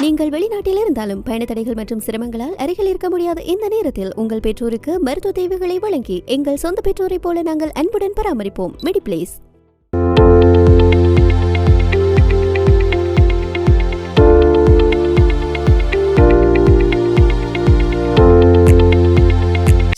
நீங்கள் வெளிநாட்டில் இருந்தாலும் பயண தடைகள் மற்றும் சிரமங்களால் அருகில் இருக்க முடியாத இந்த நேரத்தில் உங்கள் பெற்றோருக்கு மருத்துவ தேவைகளை வழங்கி எங்கள் சொந்த பெற்றோரை போல நாங்கள் அன்புடன் பராமரிப்போம். மெடிப்ளேஸ்.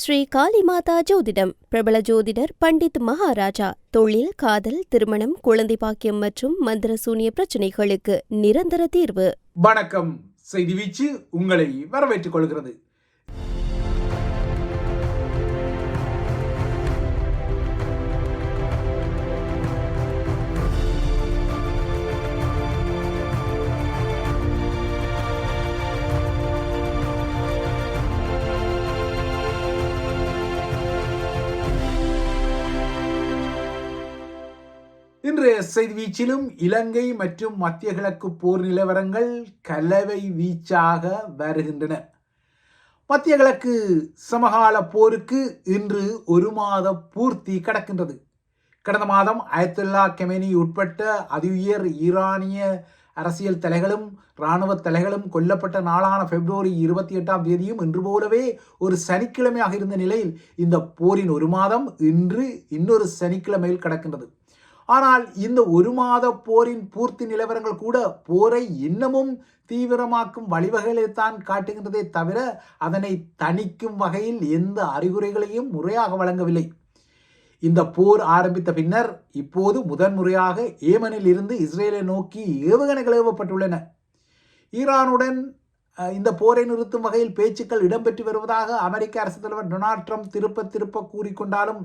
ஸ்ரீ காளி மாதா ஜோதிடம். பிரபல ஜோதிடர் பண்டித் மகாராஜா. தொழில், காதல், திருமணம், குழந்தை பாக்கியம் மற்றும் மந்திர சூனிய பிரச்சனைகளுக்கு நிரந்தர தீர்வு. வணக்கம். செய்தி வீச்சு உங்களை வரவேற்றுக் கொள்கிறது. இன்றைய செய்தி வீச்சிலும் இலங்கை மற்றும் மத்திய கிழக்கு போர் நிலவரங்கள் கலவை வீச்சாக வருகின்றன. மத்திய கிழக்கு சமகால போருக்கு இன்று ஒரு மாத பூர்த்தி கடக்கின்றது. கடந்த மாதம் அயத்துல்லா கெமேனி உட்பட்ட அதிஉயர் ஈரானிய அரசியல் தலைகளும் இராணுவ தலைகளும் கொல்லப்பட்ட நாளான பிப்ரவரி 28 இன்று போலவே ஒரு சனிக்கிழமையாக இருந்த நிலையில் இந்த போரின் ஒரு மாதம் இன்று இன்னொரு சனிக்கிழமையில் கடக்கின்றது. ஆனால் இந்த ஒரு மாத போரின் பூர்த்தி நிலவரங்கள் கூட போரை இன்னமும் தீவிரமாக்கும் வழிவகைகளைத்தான் காட்டுகின்றதே தவிர அதனை தணிக்கும் வகையில் எந்த அறிகுறிகளையும் முறையாக வழங்கவில்லை. இந்த போர் ஆரம்பித்த பின்னர் இப்போது முதன்முறையாக ஏமனில் இருந்து இஸ்ரேலை நோக்கி ஏவுகணைகள் ஏவப்பட்டுள்ளன. ஈரானுடன் இந்த போரை நிறுத்தும் வகையில் பேச்சுக்கள் இடம்பெற்று வருவதாக அமெரிக்க அரசு தலைவர் டொனால்ட் ட்ரம்ப் திருப்ப கூறிக்கொண்டாலும்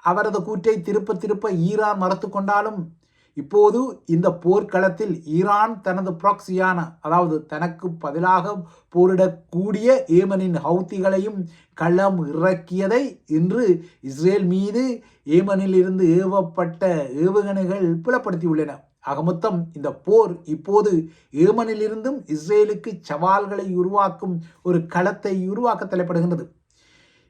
அவரது கூற்றை திருப்ப ஈரான் மறுத்து கொண்டாலும் இப்போது இந்த போர்க்களத்தில் ஈரான் தனது ப்ராக்சியான, அதாவது தனக்கு பதிலாக போரிடக்கூடிய ஏமனின் ஹவுத்திகளையும் களம் இறக்கியதை இன்று இஸ்ரேல் மீது ஏமனில் இருந்து ஏவப்பட்ட ஏவுகணைகள் புலப்படுத்தியுள்ளன. ஆகமொத்தம் இந்த போர் இப்போது ஏமனில் இருந்தும் இஸ்ரேலுக்கு சவால்களை உருவாக்கும் ஒரு களத்தை உருவாக்க தலைப்படுகின்றது.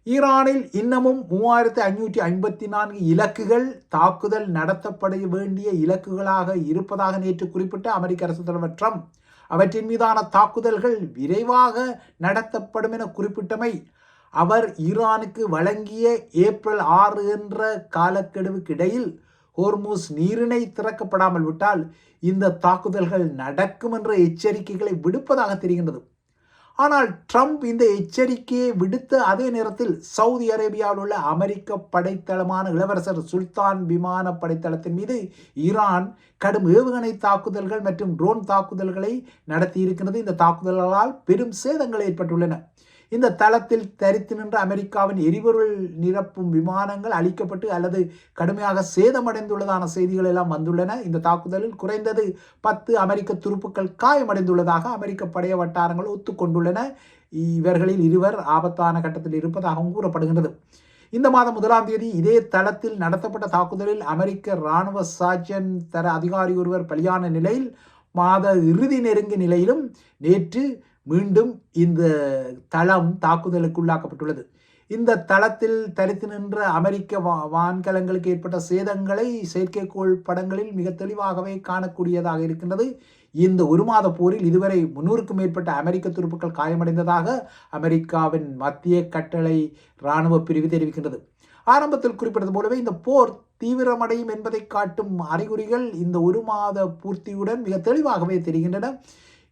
ஈரானில் இன்னமும் 3554 இலக்குகள் தாக்குதல் நடத்தப்பட வேண்டிய இலக்குகளாக இருப்பதாக நேற்று குறிப்பிட்ட அமெரிக்க அரசு தலைவர் ட்ரம்ப் அவற்றின் மீதான தாக்குதல்கள் விரைவாக நடத்தப்படும் என குறிப்பிட்டமை அவர் ஈரானுக்கு வழங்கிய ஏப்ரல் 6 என்ற காலக்கெடுவுக்கு இடையில் ஹோர்முஸ் நீரிணை திறக்கப்படாமல் விட்டால் இந்த தாக்குதல்கள் நடக்கும் என்ற எச்சரிக்கைகளை விடுப்பதாக தெரிகின்றது. ஆனால் ட்ரம்ப் இந்த எச்சரிக்கையை விடுத்த அதே நேரத்தில் சவுதி அரேபியாவில் உள்ள அமெரிக்க படைத்தளமான இளவரசர் சுல்தான் விமான படைத்தளத்தின் மீது ஈரான் கடும் ஏவுகணை தாக்குதல்கள் மற்றும் ட்ரோன் தாக்குதல்களை நடத்தியிருக்கிறது. இந்த தாக்குதல்களால் பெரும் சேதங்கள் ஏற்பட்டுள்ளன. இந்த தளத்தில் தரித்து நின்ற அமெரிக்காவின் எரிபொருள் நிரப்பும் விமானங்கள் அழிக்கப்பட்டு அல்லது கடுமையாக சேதமடைந்துள்ளதான செய்திகள் எல்லாம் வந்துள்ளன. இந்த தாக்குதலில் குறைந்தது 10 அமெரிக்க துருப்புக்கள் காயமடைந்துள்ளதாக அமெரிக்க படைய வட்டாரங்கள் ஒத்துக்கொண்டுள்ளன. இவர்களில் 2 ஆபத்தான கட்டத்தில் இருப்பதாகவும் கூறப்படுகின்றது. இந்த மாதம் 1 இதே தளத்தில் நடத்தப்பட்ட தாக்குதலில் அமெரிக்க இராணுவ சார்ஜன் தர அதிகாரி ஒருவர் பலியான நிலையில் மாத இறுதி நெருங்கிய நிலையிலும் நேற்று மீண்டும் இந்த தளம் தாக்குதலுக்குள்ளாக்கப்பட்டுள்ளது. இந்த தளத்தில் தரித்து நின்ற அமெரிக்க வான்கலங்களுக்கு ஏற்பட்ட சேதங்களை செயற்கைக்கோள் படங்களில் மிக தெளிவாகவே காணக்கூடியதாக இருக்கின்றது. இந்த ஒரு மாத போரில் இதுவரை 300க்கும் மேற்பட்ட அமெரிக்க துருப்புக்கள் காயமடைந்ததாக அமெரிக்காவின் மத்திய கட்டளை இராணுவ பிரிவு தெரிவிக்கின்றது. ஆரம்பத்தில் குறிப்பிட்டது போலவே இந்த போர் தீவிரமடையும் என்பதை காட்டும் அறிகுறிகள் இந்த ஒரு மாத பூர்த்தியுடன் மிக தெளிவாகவே தெரிகின்றன.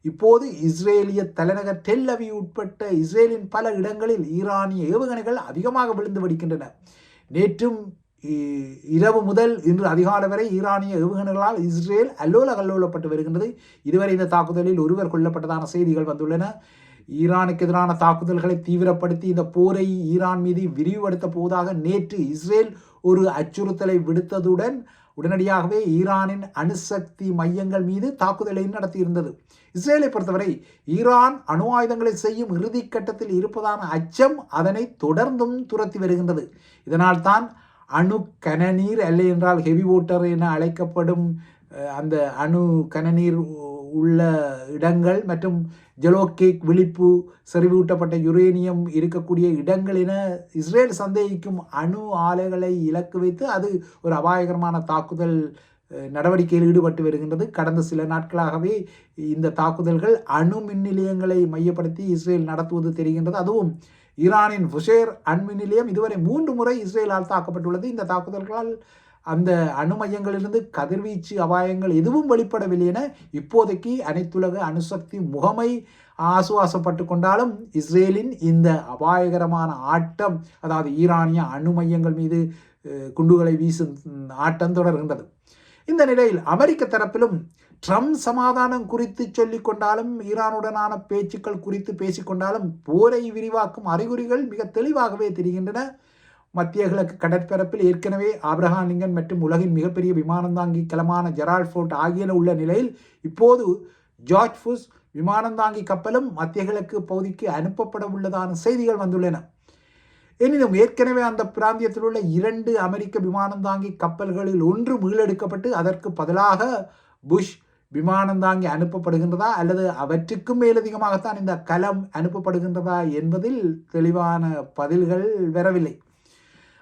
இப்போது இஸ்ரேலிய தலைநகர் டெல் அவீவ் உட்பட்ட இஸ்ரேலின் பல இடங்களில் ஈரானிய ஏவுகணைகள் அதிகமாக விழுந்து வெடிக்கின்றன. நேற்றும் இரவு முதல் இன்று அதிகாலை வரை ஈரானிய ஏவுகணைகளால் இஸ்ரேல் அல்லோலகல்லோலப்பட்டு வருகின்றது. இதுவரை இந்த தாக்குதலில் ஒருவர் கொல்லப்பட்டதான செய்திகள் வந்துள்ளன. ஈரானுக்கு எதிரான தாக்குதல்களை தீவிரப்படுத்தி இந்த போரை ஈரான் மீது விரிவுபடுத்த போவதாக நேற்று இஸ்ரேல் ஒரு அச்சுறுத்தலை விடுத்ததுடன் உடனடியாகவே ஈரானின் அணுசக்தி மையங்கள் மீது தாக்குதலை நடத்தியிருந்தது. இஸ்ரேலை பொறுத்தவரை ஈரான் அணு ஆயுதங்களை செய்யும் இறுதி கட்டத்தில் இருப்பதான அச்சம் அதனை தொடர்ந்தும் துரத்தி வருகின்றது. இதனால் தான் அணு கனநீர் அல்ல என்றால் ஹெவி வாட்டர் என அழைக்கப்படும் அந்த அணு கனநீர் உள்ள இடங்கள் மற்றும் ஜெலோகேக் விழிப்பு செறிவூட்டப்பட்ட யுரேனியம் இருக்கக்கூடிய இடங்கள் என இஸ்ரேல் சந்தேகிக்கும் அணு ஆலைகளை இலக்கு வைத்து அது ஒரு அபாயகரமான தாக்குதல் நடவடிக்கையில் ஈடுபட்டு வருகின்றது. கடந்த சில நாட்களாகவே இந்த தாக்குதல்கள் அணு மின் நிலையங்களை மையப்படுத்தி இஸ்ரேல் நடத்துவது தெரிகின்றது. அதுவும் ஈரானின் ஃபுஷேர் அண்மின் நிலையம் இதுவரை 3 முறை இஸ்ரேலால் தாக்கப்பட்டுள்ளது. இந்த தாக்குதல்களால் அந்த அணு மையங்களிலிருந்து கதிர்வீச்சு அபாயங்கள் எதுவும் வெளிப்படவில்லை என இப்போதைக்கு அனைத்துலக அணுசக்தி முகமை ஆசுவாசப்பட்டு கொண்டாலும் இஸ்ரேலின் இந்த அபாயகரமான ஆட்டம், அதாவது ஈரானிய அணு மையங்கள் மீது குண்டுகளை வீசும் ஆட்டம் தொடர்கின்றது. இந்த நிலையில் அமெரிக்க தரப்பிலும் ட்ரம்ப் சமாதானம் குறித்து சொல்லிக் கொண்டாலும் ஈரானுடனான பேச்சுக்கள் குறித்து பேசிக்கொண்டாலும் போரை விரிவாக்கும் அறிகுறிகள் மிக தெளிவாகவே தெரிகின்றன. மத்திய கிழக்கு கடற்பரப்பில் ஏற்கனவே ஆப்ரஹாம் லிங்கன் மற்றும் உலகின் மிகப்பெரிய விமானந்தாங்கி கலமான ஜெரால்ட் ஃபோர்ட் ஆகியன உள்ள நிலையில் இப்போது ஜார்ஜ் புஷ் விமானந்தாங்கி கப்பலும் மத்திய கிழக்கு பகுதிக்கு அனுப்பப்பட உள்ளதான செய்திகள் வந்துள்ளன. எனினும் ஏற்கனவே அந்த பிராந்தியத்தில் உள்ள 2 அமெரிக்க விமானந்தாங்கி கப்பல்களில் ஒன்று மீளெடுக்கப்பட்டு அதற்கு பதிலாக புஷ் விமானந்தாங்கி அனுப்பப்படுகின்றதா அல்லது அவற்றுக்கும் மேலதிகமாகத்தான் இந்த கலம் அனுப்பப்படுகின்றதா என்பதில் தெளிவான பதில்கள் வரவில்லை.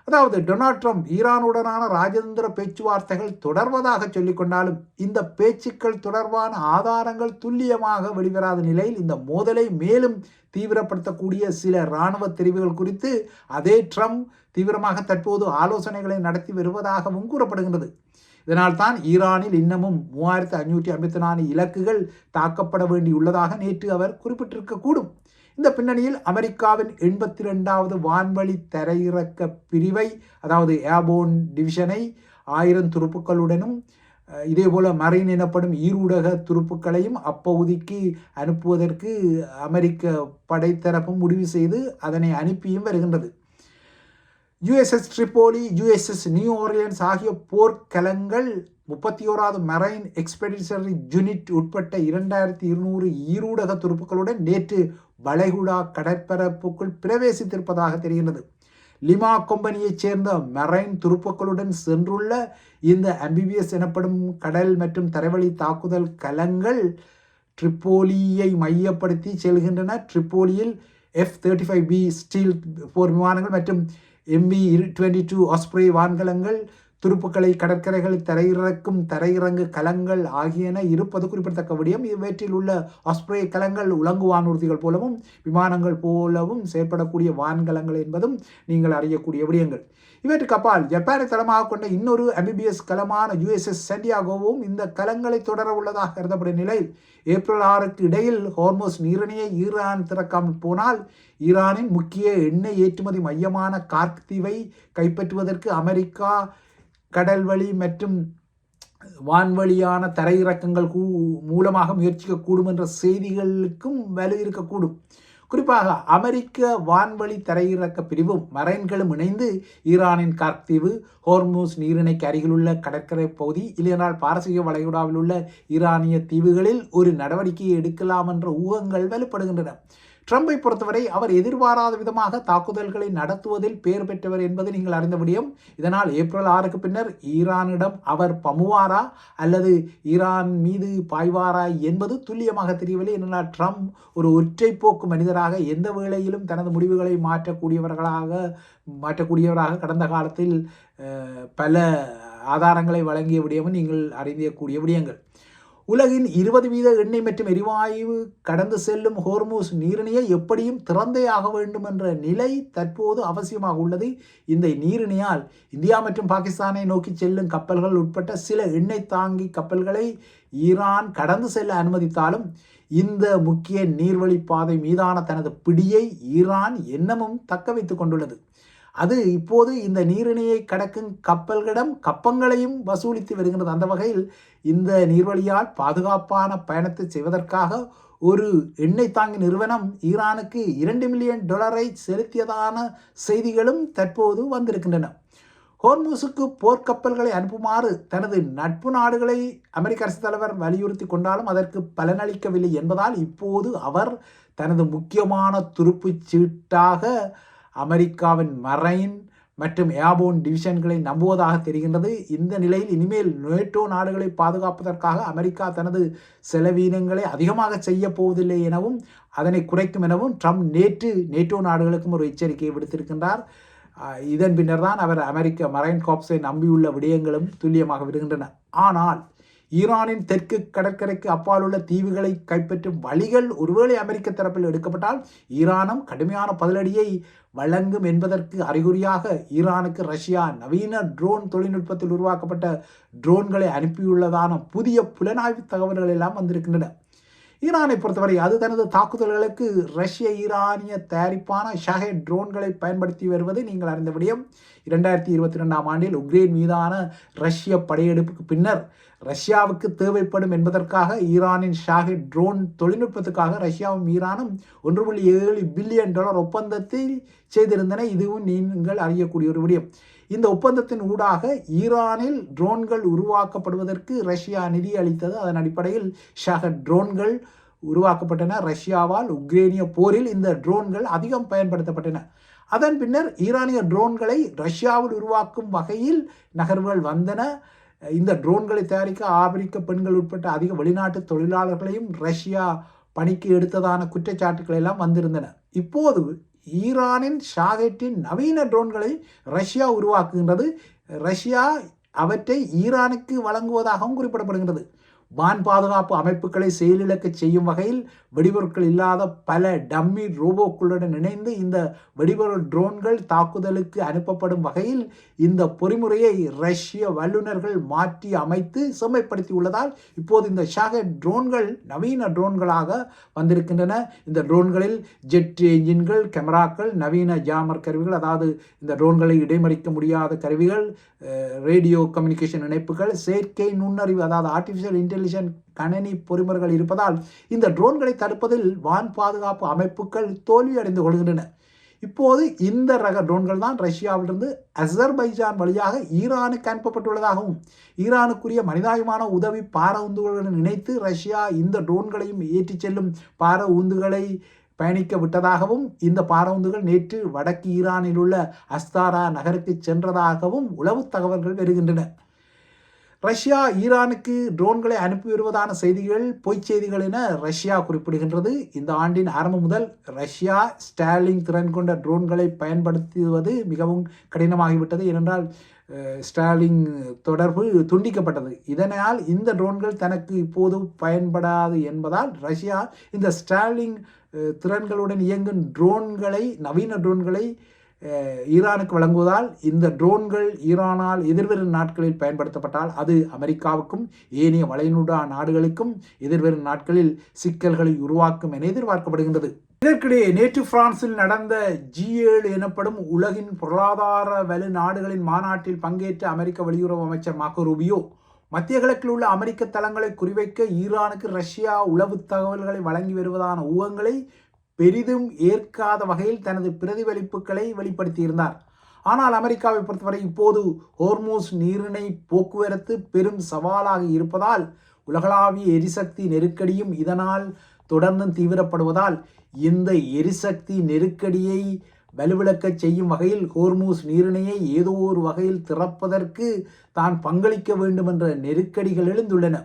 அதாவது டொனால்ட் ட்ரம்ப் ஈரானுடனான ராஜதந்திர பேச்சுவார்த்தைகள் தொடர்வதாக சொல்லிக்கொண்டாலும் இந்த பேச்சுக்கள் தொடர்பான ஆதாரங்கள் துல்லியமாக வெளிவராத நிலையில் இந்த மோதலை மேலும் தீவிரப்படுத்தக்கூடிய சில இராணுவ தெரிவுகள் குறித்து அதே ட்ரம்ப் தீவிரமாக தற்போது ஆலோசனைகளை நடத்தி வருவதாகவும் கூறப்படுகின்றது. இதனால் தான் ஈரானில் இன்னமும் 3554 இலக்குகள் தாக்கப்பட வேண்டியுள்ளதாக நேற்று அவர் குறிப்பிட்டிருக்கக்கூடும். இந்த பின்னணியில் அமெரிக்காவின் 82வது வான்வழி தரையிறக்க பிரிவை, அதாவது ஏர்போன் டிவிஷனை 1000 துருப்புக்களுடனும் இதேபோல மரைன் எனப்படும் ஈரூடக துருப்புக்களையும் அப்பகுதிக்கு அனுப்புவதற்கு அமெரிக்க படைத்தரப்பு முடிவு செய்து அதனை அனுப்பியும் வருகின்றது. USS Tripoli, USS new Orleans ஆகிய போர்க்கலங்கள் 31வது மரைன் எக்ஸ்பெடிஷனரி யூனிட் உட்பட்ட 2200 ஈரூடக துருப்புக்களுடன் நேற்று வளைகுடா கடற்பரப்புக்குள் பிரவேசித்திருப்பதாக தெரிகின்றது. லிமா கம்பெனியைச் சேர்ந்த மரைன் துருப்புக்களுடன் சென்றுள்ள இந்த அம்பிபிஎஸ் எனப்படும் கடல் மற்றும் தரைவழி தாக்குதல் கலங்கள் ட்ரிப்போலியை மையப்படுத்தி செல்கின்றன. ட்ரிப்போலியில் F-35B ஸ்டீல் போர் விமானங்கள் மற்றும் MV-22 ஆஸ்ப்ரே வான்கலங்கள், துருப்புக்களை கடற்கரைகளில் தரையிறக்கும் தரையிறங்கு கலங்கள் ஆகியன இருப்பது குறிப்பிடத்தக்க விடயம். இவற்றில் உள்ள ஆஸ்ப்ரே கலங்கள் உலங்கு வானூர்திகள் போலவும் விமானங்கள் போலவும் செயற்படக்கூடிய வான்கலங்கள் என்பதும் நீங்கள் அறியக்கூடிய விடயங்கள். இவற்றுக்கு அப்பால் ஜப்பானை தளமாக கொண்ட இன்னொரு அம்பிபிஎஸ் கலமான USS சாண்டியாகோவும் இந்த கலங்களை தொடர உள்ளதாக கருதப்படும் நிலையில் ஏப்ரல் 6க்கு இடையில் ஹோர்மோஸ் நீரிணையை ஈரான் திறக்காமல் போனால் ஈரானின் முக்கிய எண்ணெய் ஏற்றுமதி மையமான கார்க் தீவை கைப்பற்றுவதற்கு அமெரிக்கா கடல்வழி மற்றும் வான்வழியான தரையிறக்கங்கள் மூலமாக முயற்சிக்கக்கூடும் என்ற செய்திகளுக்கும் வலு இருக்கக்கூடும். குறிப்பாக அமெரிக்க வான்வழி தரையிறக்க பிரிவும் மரைன்களும் இணைந்து ஈரானின் கார்க் தீவு, ஹோர்மூஸ் நீரிணைக்கு அருகிலுள்ள கடற்கரை பகுதி, இல்லையென்றால் பாரசீக வளைகுடாவில் உள்ள ஈரானிய தீவுகளில் ஒரு நடவடிக்கையை எடுக்கலாம் என்ற ஊகங்கள் வலுப்படுகின்றன. ட்ரம்பை பொறுத்தவரை அவர் எதிர்பாராத விதமாக தாக்குதல்களை நடத்துவதில் பெயர் பெற்றவர் என்பது நீங்கள் அறிந்த விடயம். இதனால் ஏப்ரல் 6க்கு பின்னர் ஈரானிடம் அவர் பமுவாரா அல்லது ஈரான் மீது பாய்வாரா என்பது துல்லியமாக தெரியவில்லை. என்னால் ட்ரம்ப் ஒரு ஒற்றை போக்கு மனிதராக எந்த வேளையிலும் தனது முடிவுகளை மாற்றக்கூடியவராக கடந்த காலத்தில் பல ஆதாரங்களை வழங்கிய விடயமும் நீங்கள் அறியக்கூடிய விடயங்கள். உலகின் 20% எண்ணெய் மற்றும் எரிவாயு கடந்து செல்லும் ஹோர்மூஸ் நீரிணையை எப்படியும் திறந்தே ஆக வேண்டும் என்ற நிலை தற்போது அவசியமாக உள்ளது. இந்த நீரிணையால் இந்தியா மற்றும் பாகிஸ்தானை நோக்கி செல்லும் கப்பல்கள் உட்பட்ட சில எண்ணெய் தாங்கி கப்பல்களை ஈரான் கடந்து செல்ல அனுமதித்தாலும் இந்த முக்கிய நீர்வழிப்பாதை மீதான தனது பிடியை ஈரான் இன்னமும் தக்க வைத்துக் கொண்டுள்ளது. அது இப்போது இந்த நீரிணையை கடக்கும் கப்பல்களிடம் கப்பங்களையும் வசூலித்து வருகின்றது. அந்த வகையில் இந்த நீர்வழியால் பாதுகாப்பான பயணத்தை செய்வதற்காக ஒரு எண்ணெய் தாங்கி நிறுவனம் ஈரானுக்கு $2 மில்லியன் செலுத்தியதான செய்திகளும் தற்போது வந்திருக்கின்றன. ஹோர்மூஸுக்கு போர்க்கப்பல்களை அனுப்புமாறு தனது நட்பு நாடுகளை அமெரிக்க அரசு தலைவர் வலியுறுத்தி கொண்டாலும் அதற்கு பலனளிக்கவில்லை என்பதால் இப்போது அவர் தனது முக்கியமான துருப்புச் சீட்டாக அமெரிக்காவின் மரைன் மற்றும் ஏர்போன் டிவிஷன்களை நம்புவதாக தெரிகின்றது. இந்த நிலையில் இனிமேல் நேட்டோ நாடுகளை பாதுகாப்பதற்காக அமெரிக்கா தனது செலவீனங்களை அதிகமாக செய்ய போவதில்லை எனவும் அதனை குறைக்கும் எனவும் ட்ரம்ப் நேற்று நேட்டோ நாடுகளுக்கும் ஒரு எச்சரிக்கையை விடுத்திருக்கின்றார். இதன் பின்னர் தான் அவர் அமெரிக்க மரைன் கார்ப்ஸை நம்பியுள்ள விடயங்களும் துல்லியமாக வருகின்றன. ஆனால் ஈரானின் தெற்கு கடற்கரைக்கு அப்பால் உள்ள தீவுகளை கைப்பற்றும் வழிகள் ஒருவேளை அமெரிக்க தரப்பில் எடுக்கப்பட்டால் ஈரானும் கடுமையான பதிலடியை வழங்கும் என்பதற்கு அறிகுறியாக ஈரானுக்கு ரஷ்யா நவீன ட்ரோன் தொழில்நுட்பத்தில் உருவாக்கப்பட்ட ட்ரோன்களை அனுப்பியுள்ளதான புதிய புலனாய்வு தகவல்கள் எல்லாம் வந்திருக்கின்றன. ஈரானை பொறுத்தவரை அது தனது தாக்குதல்களுக்கு ரஷ்ய ஈரானிய தயாரிப்பான ஷஹேட் ட்ரோன்களை பயன்படுத்தி வருவது நீங்கள் அறிந்த விடயம். 2022ஆம் ஆண்டில் உக்ரைன் மீதான ரஷ்ய படையெடுப்புக்கு பின்னர் ரஷ்யாவுக்கு தேவைப்படும் என்பதற்காக ஈரானின் ஷாஹெட் ட்ரோன் தொழில்நுட்பத்துக்காக ரஷ்யாவும் ஈரானும் $1.7 பில்லியன் ஒப்பந்தத்தை செய்திருந்தன. இதுவும் நீங்கள் அறியக்கூடிய ஒரு விடயம். இந்த ஒப்பந்தத்தின் ஊடாக ஈரானில் ட்ரோன்கள் உருவாக்கப்படுவதற்கு ரஷ்யா நிதி அளித்தது. அதன் அடிப்படையில் ஷாஹெட் ட்ரோன்கள் உருவாக்கப்பட்டன. ரஷ்யாவால் உக்ரைனிய போரில் இந்த ட்ரோன்கள் அதிகம் பயன்படுத்தப்பட்டன. அதன் பின்னர் ஈரானிய ட்ரோன்களை ரஷ்யாவில் உருவாக்கும் வகையில் நகர்வுகள் வந்தன. இந்த ட்ரோன்களை தயாரிக்க அமெரிக்க பெண்கள் உட்பட்ட அதிக வெளிநாட்டு தொழிலாளர்களையும் ரஷ்யா பணிக்கு எடுத்ததான குற்றச்சாட்டுகள் எல்லாம் வந்திருந்தன. இப்போது ஈரானின் ஷாஹெட்டின் நவீன ட்ரோன்களை ரஷ்யா உருவாக்குகின்றது. ரஷ்யா அவற்றை ஈரானுக்கு வழங்குவதாகவும் குறிப்பிடப்படுகின்றது. வான் பாதுகாப்பு அமைப்புகளை செயலிழக்க செய்யும் வகையில் வெடிபொருட்கள் இல்லாத பல டம்மி ரோபோக்களுடன் இணைந்து இந்த வெடிபொருள் ட்ரோன்கள் தாக்குதலுக்கு அனுப்பப்படும் வகையில் இந்த பொறிமுறையை ரஷ்ய வல்லுநர்கள் மாற்றி அமைத்து செம்மைப்படுத்தி உள்ளதால் இப்போது இந்த ஷாஹெட் ட்ரோன்கள் நவீன ட்ரோன்களாக வந்திருக்கின்றன. இந்த ட்ரோன்களில் ஜெட் என்ஜின்கள், கேமராக்கள், நவீன ஜாமர் கருவிகள், அதாவது இந்த ட்ரோன்களை இடைமறிக்க முடியாத கருவிகள், ரேடியோ கம்யூனிகேஷன் இணைப்புகள், செயற்கை நுண்ணறிவு அதாவது ஆர்டிஃபிஷியல் இன்டெலிஜென்ஸ் கணனி பொறிமுறைகள் இருப்பதால் இந்த ட்ரோன்களை தடுப்பதில் வான் பாதுகாப்பு அமைப்புகள் தோல்வியடைந்து கொள்கின்றன. இப்போது இந்த ரக ட்ரோன்கள் தான் ரஷ்யாவிலிருந்து அசர்பைஜான் வழியாக ஈரானுக்கு அனுப்பப்பட்டுள்ளதாகவும் ஈரானுக்குரிய மனிதாயமான உதவி பார உந்துகளுடன் இணைத்து ரஷ்யா இந்த ட்ரோன்களையும் ஏற்றிச் செல்லும் பார உந்துகளை பயணிக்க விட்டதாகவும் இந்த பார உந்துகள் நேற்று வடக்கு ஈரானில் உள்ள அஸ்தாரா நகருக்கு சென்றதாகவும் உளவு தகவல்கள் வருகின்றன. ரஷ்யா ஈரானுக்கு ட்ரோன்களை அனுப்பி வருவதான செய்திகள் பொய்ச் செய்திகள் என ரஷ்யா குறிப்பிடுகின்றது. இந்த ஆண்டின் ஆரம்பம் முதல் ரஷ்யா ஸ்டார்லிங் திறன் கொண்ட ட்ரோன்களை பயன்படுத்துவது மிகவும் கடினமாகிவிட்டது. ஏனென்றால் ஸ்டார்லிங் தொடர்பு துண்டிக்கப்பட்டது. இதனால் இந்த ட்ரோன்கள் தனக்கு இப்போது பயன்படாது என்பதால் ரஷ்யா இந்த ஸ்டார்லிங் திறன்களுடன் இயங்கும் ட்ரோன்களை, நவீன ட்ரோன்களை ஈரானுக்கு வழங்குவதால் இந்த ட்ரோன்கள் ஈரானால் எதிர்வரும் நாட்களில் பயன்படுத்தப்பட்டால் அது அமெரிக்காவுக்கும் ஏனைய வளைகுடா நாடுகளுக்கும் எதிர்வரும் நாட்களில் சிக்கல்களை உருவாக்கும் என எதிர்பார்க்கப்படுகின்றது. இதற்கிடையே நேற்று பிரான்சில் நடந்த G7 எனப்படும் உலகின் பொருளாதார வலு நாடுகளின் மாநாட்டில் பங்கேற்ற அமெரிக்க வெளியுறவு அமைச்சர் மார்க்கோ ரூபியோ மத்திய கிழக்கில் உள்ள அமெரிக்க தளங்களை குறிவைக்க ஈரானுக்கு ரஷ்யா உளவு தகவல்களை வழங்கி வருவதான ஊகங்களை பெரிதும் ஏற்காத வகையில் தனது பிரதிபலிப்புகளை வெளிப்படுத்தியிருந்தார். ஆனால் அமெரிக்காவை பொறுத்தவரை இப்போது ஹோர்மூஸ் நீரிணை போக்குவரத்து பெரும் சவாலாக இருப்பதால் உலகளாவிய எரிசக்தி நெருக்கடியும் இதனால் தொடர்ந்து தீவிரப்படுவதால் இந்த எரிசக்தி நெருக்கடியை வலுவிழக்க செய்யும் வகையில் ஹோர்மூஸ் நீரிணையை ஏதோ ஒரு வகையில் திறப்பதற்கு தான் பங்களிக்க வேண்டும் என்ற நெருக்கடிகள் எழுந்துள்ளன.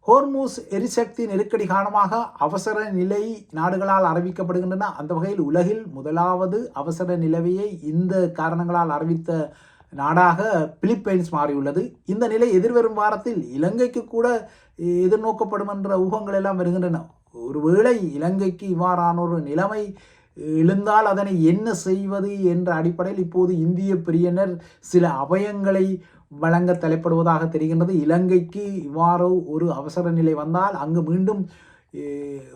ஹோர்மூஸ் எரிசக்தி நெருக்கடி காரணமாக அவசர நிலை நாடுகளால் அறிவிக்கப்படுகின்றன. அந்த வகையில் உலகில் முதலாவது அவசர நிலையை இந்த காரணங்களால் அறிவித்த நாடாக பிலிப்பைன்ஸ் மாறியுள்ளது. இந்த நிலை எதிர்வரும் வாரத்தில் இலங்கைக்கு கூட எதிர்நோக்கப்படும் என்ற ஊகங்கள் எல்லாம் வருகின்றன. ஒருவேளை இலங்கைக்கு இவ்வாறான ஒரு நிலைமை எழுந்தால் அதனை என்ன செய்வது என்ற அடிப்படையில் இப்போது இந்திய பிரியனர் சில அபயங்களை வழங்க தலைப்படுவதாக தெரிகின்றது. இலங்கைக்கு இவ்வாறு ஒரு அவசர நிலை வந்தால் அங்கு மீண்டும்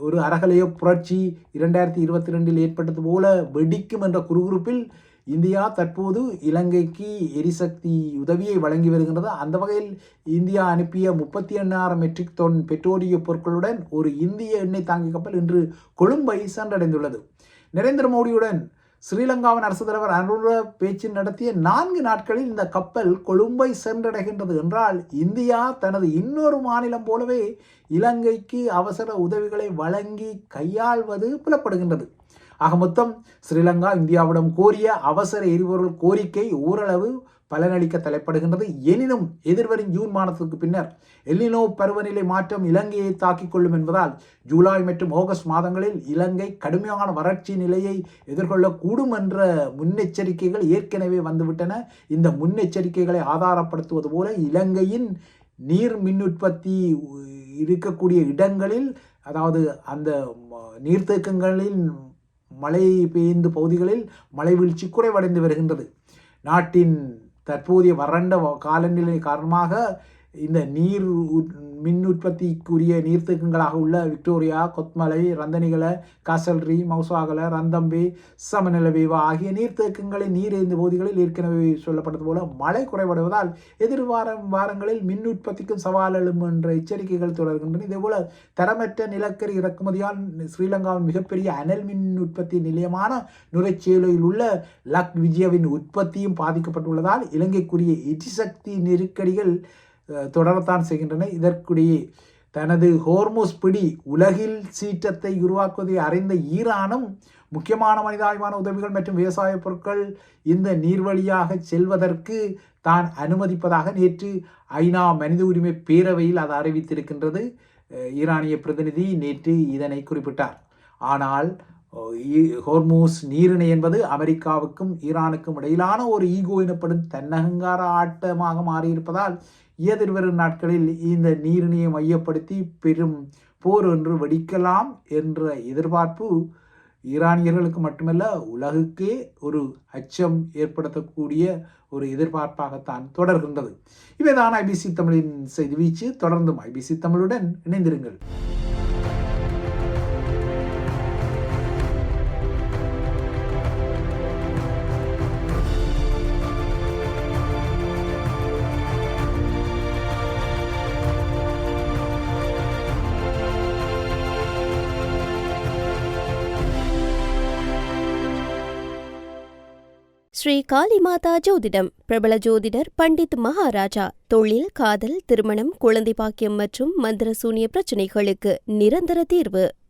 ஒரு அரகலைய புரட்சி 2022 ஏற்பட்டது போல வெடிக்கும் என்ற குறுகுறுப்பில் இந்தியா தற்போது இலங்கைக்கு எரிசக்தி உதவியை வழங்கி வருகின்றது. அந்த வகையில் இந்தியா அனுப்பிய 38,000 மெட்ரிக் டன் பெட்ரோலிய பொருட்களுடன் ஒரு இந்திய எண்ணெய் தாங்கி கப்பல் இன்று கொழும்பை சென்றடைந்துள்ளது. நரேந்திர மோடியுடன் ஸ்ரீலங்காவின் அரசு தலைவர் அனுர பேச்சு நடத்திய 4 நாட்களில் இந்த கப்பல் கொழும்பை சென்றடைகின்றது என்றால் இந்தியா தனது இன்னொரு மாநிலம் போலவே இலங்கைக்கு அவசர உதவிகளை வழங்கி கையாள்வது புலப்படுகின்றது. ஆக மொத்தம் ஸ்ரீலங்கா இந்தியாவிடம் கோரிய அவசர எரிபொருள் கோரிக்கை ஓரளவு பலனளிக்க தலைப்படுகின்றது. எனினும் எதிர்வரும் ஜூன் மாதத்துக்கு பின்னர் எல்னினோ பருவநிலை மாற்றம் இலங்கையை தாக்கிக் கொள்ளும் என்பதால் ஜூலை மற்றும் ஆகஸ்ட் மாதங்களில் இலங்கை கடுமையான வறட்சி நிலையை எதிர்கொள்ளக்கூடும் என்ற முன்னெச்சரிக்கைகள் ஏற்கனவே வந்துவிட்டன. இந்த முன்னெச்சரிக்கைகளை ஆதாரப்படுத்துவது போல இலங்கையின் நீர் மின் உற்பத்தி இருக்கக்கூடிய இடங்களில், அதாவது அந்த நீர்த்தேக்கங்களில் மழை பெய்ந்த பகுதிகளில் மழை வீழ்ச்சி குறைவடைந்து வருகின்றது. நாட்டின் தற்போதைய வறண்ட காலநிலை காரணமாக இந்த மின் உற்பத்திக்குரிய நீர்த்தேக்கங்களாக உள்ள விக்டோரியா, கொத்மலை, ரந்தனிகல, காசல்ரி, மௌசாகல, ரந்தம்பே, சமநிலவேவா ஆகிய நீர்த்தேக்கங்களின் நீர் இந்த பகுதிகளில் ஏற்கனவே சொல்லப்பட்டது போல மழை குறைவடைவதால் வாரங்களில் மின் உற்பத்திக்கும் சவால் எழும் என்ற எச்சரிக்கைகள் தொடர்கின்றன. இதேபோல தரமற்ற நிலக்கரி இறக்குமதியால் ஸ்ரீலங்காவின் மிகப்பெரிய அனல் மின் உற்பத்தி நிலையமான நுரைச்சேலையில் உள்ள லக் விஜயவின் உற்பத்தியும் பாதிக்கப்பட்டுள்ளதால் இலங்கைக்குரிய எரிசக்தி நெருக்கடிகள் தொடரத்தான் செய்கின்றன. இதற்குடைய தனது ஹோர்முஸ் பிடி உலகில் சீற்றத்தை உருவாக்குவதை அறிந்த ஈரானும் முக்கியமான மனிதாபிமான உதவிகள் மற்றும் விவசாய பொருட்கள் இந்த நீர்வழியாக செல்வதற்கு தான் அனுமதிப்பதாக நேற்று ஐநா மனித உரிமை பேரவையில் அது அறிவித்திருக்கின்றது. ஈரானிய பிரதிநிதி நேற்று இதனை குறிப்பிட்டார். ஆனால் ஹோர்மூஸ் நீரிணை என்பது அமெரிக்காவுக்கும் ஈரானுக்கும் இடையிலான ஒரு ஈகோ எனப்படும் தன்னகங்கார ஆட்டமாக மாறியிருப்பதால் எதிர்வரும் நாட்களில் இந்த நீரிணையை மையப்படுத்தி பெரும் போர் ஒன்று வெடிக்கலாம் என்ற எதிர்பார்ப்பு ஈரானியர்களுக்கு மட்டுமல்ல உலகுக்கே ஒரு அச்சம் ஏற்படுத்தக்கூடிய ஒரு எதிர்பார்ப்பாகத்தான் தொடர்கின்றது. இவைதான் ஐபிசி தமிழின் செய்தி வீச்சு. தொடர்ந்தும் ஐபிசி தமிழுடன் இணைந்திருங்கள். ஸ்ரீ காளிமாதா ஜோதிடம் பிரபல ஜோதிடர் பண்டித் மகாராஜா. தொழில், காதல், திருமணம், குழந்தை பாக்கியம் மற்றும் மந்திர சூனிய பிரச்சினைகளுக்கு நிரந்தர தீர்வு.